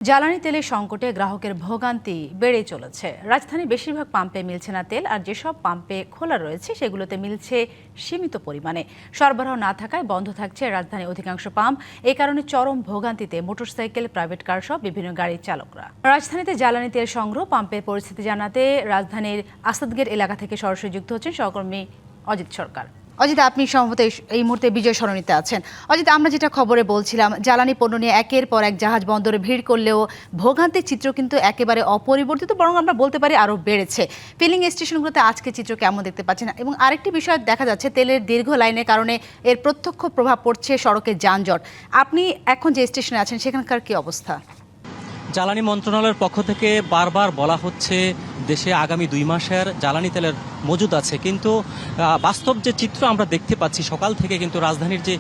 জ্বালানি তেলের সংকটে গ্রাহকের ভোগান্তি বেড়ে চলেছে। রাজধানীর বেশিরভাগ পাম্পে মিলছে না তেল, আর যেসব পাম্পে খোলা রয়েছে সেগুলোতে মিলছে সীমিত পরিমাণে। সরবরাহ না থাকায় বন্ধ থাকছে রাজধানীর অধিকাংশ পাম্প। এই কারণে চরম ভোগান্তিতে মোটরসাইকেল, প্রাইভেট কার সহ বিভিন্ন গাড়ির চালকরা। রাজধানীতে জ্বালানি তেল সংগ্রহ, পাম্পের পরিস্থিতি জানাতে রাজধানীর আসাদগেট এলাকা থেকে সরাসরি যুক্ত হচ্ছেন সহকর্মী অজিত সরকার। অজিত, আপনি সম্ভবত এই মুহূর্তে বিজয় সরণিতে আছেন। অজিত, আমরা যেটা খবরে বলছিলাম, জ্বালানি পণ্য নিয়ে একের পর এক জাহাজ বন্দরে ভিড় করলেও ভোগান্তির চিত্র কিন্তু একেবারে অপরিবর্তিত, বরং আমরা বলতে পারি আরও বেড়েছে। ফিলিং স্টেশনগুলোতে আজকে চিত্র কেমন দেখতে পাচ্ছেন? এবং আরেকটি বিষয় দেখা যাচ্ছে, তেলের দীর্ঘ লাইনের কারণে এর প্রত্যক্ষ প্রভাব পড়ছে সড়কের যানজট। আপনি এখন যে স্টেশনে আছেন সেখানকার কি অবস্থা? জ্বালানি মন্ত্রণালয়ের পক্ষ থেকে বারবার বলা হচ্ছে দেশে আগামী 2 মাসের জ্বালানি তেলের মজুদ আছে, কিন্তু বাস্তব যে চিত্র আমরা দেখতে পাচ্ছি সকাল থেকে, কিন্তু রাজধানীর যে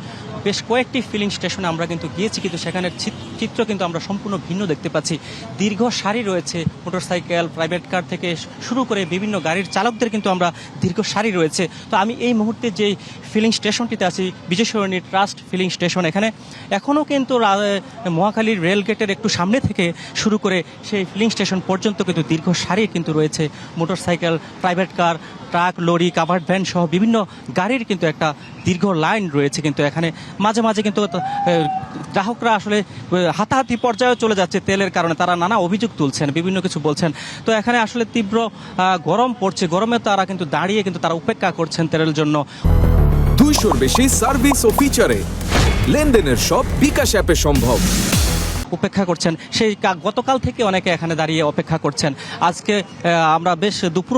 বেশ কয়েকটি ফিলিং স্টেশনে আমরা কিন্তু গিয়েছি, কিন্তু সেখানের চিত্র কিন্তু আমরা সম্পূর্ণ ভিন্ন দেখতে পাচ্ছি। দীর্ঘ সারি রয়েছে, মোটরসাইকেল, প্রাইভেট কার থেকে শুরু করে বিভিন্ন গাড়ির চালকদের কিন্তু আমরা দীর্ঘ সারি রয়েছে। তো আমি এই মুহূর্তে যে ফিলিং স্টেশনটিতে আছি, বিজয় সরণি ট্রাস্ট ফিলিং স্টেশন, এখানে এখনও কিন্তু মহাখালীর রেলগেটের একটু সামনে থেকে শুরু করে সেই ফিলিং স্টেশন পর্যন্ত কিন্তু দীর্ঘ সারি কিন্তু রয়েছে। Motorcycle, private car, truck, lorry, covered van সহ বিভিন্ন গাড়ির কিন্তু একটা দীর্ঘ লাইন রয়েছে। কিন্তু এখানে মাঝে মাঝে কিন্তু গ্রাহকরা আসলে হাতাহাতি পর্যায়ে চলে যাচ্ছে তেলের কারণে। তারা নানা অভিযোগ তুলছেন, বিভিন্ন কিছু বলছেন। তো এখানে আসলে তীব্র গরম পড়ছে, গরমে তারা কিন্তু দাঁড়িয়ে কিন্তু তারা উপেক্ষা করছেন তেলের জন্য। 200-র বেশি সার্ভিস ও ফিচারে লেনদেনের সব বিকাশ অ্যাপে সম্ভব। উপেক্ষা করছেন, সেই গতকাল থেকে অনেকে এখানে দাঁড়িয়ে অপেক্ষা করছেন। আজকে আমরা বেশ দুপুর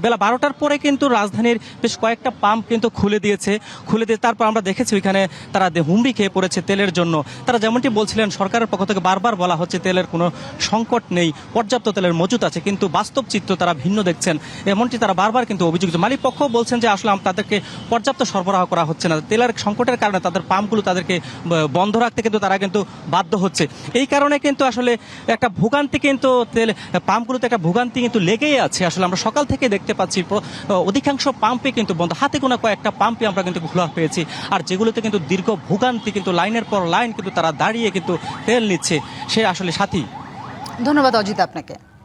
বেলা 12টার পরে কিন্তু রাজধানীর বেশ কয়েকটা পাম্প কিন্তু খুলে দিয়ে তারপর আমরা দেখেছি ওইখানে তারা হুমড়ি খেয়ে পড়েছে তেলের জন্য। তারা যেমনটি বলছিলেন, সরকারের পক্ষ থেকে বারবার বলা হচ্ছে তেলের কোনো সংকট নেই, পর্যাপ্ত তেলের মজুত আছে, কিন্তু বাস্তব চিত্র তারা ভিন্ন দেখছেন, এমনটি তারা বারবার কিন্তু অভিযোগ। মালিক পক্ষ বলছেন যে আসলে তাদেরকে পর্যাপ্ত সরবরাহ করা হচ্ছে না, তেলের সংকটের কারণে তাদের পাম্পগুলো তাদেরকে বন্ধ রাখতে কিন্তু তারা কিন্তু বাধ্য হচ্ছে। এই কারণে কিন্তু আসলে একটা ভোগান্তি, কিন্তু তেল পাম্পগুলোতে একটা ভোগান্তি কিন্তু লেগেই আছে। আসলে আমরা সকাল থেকে দেখতে পাচ্ছি অধিকাংশ পাম্পে কিন্তু বন্ধ, হাতে গোনা কয়েকটা পাম্পে আমরা কিন্তু খোলা পেয়েছি। আর যেগুলোতে কিন্তু দীর্ঘ ভোগান্তি, কিন্তু লাইনের পর লাইন কিন্তু তারা দাঁড়িয়ে কিন্তু তেল নিচ্ছে, সে আসলে সাথী। ধন্যবাদ অজিত আপনাকে।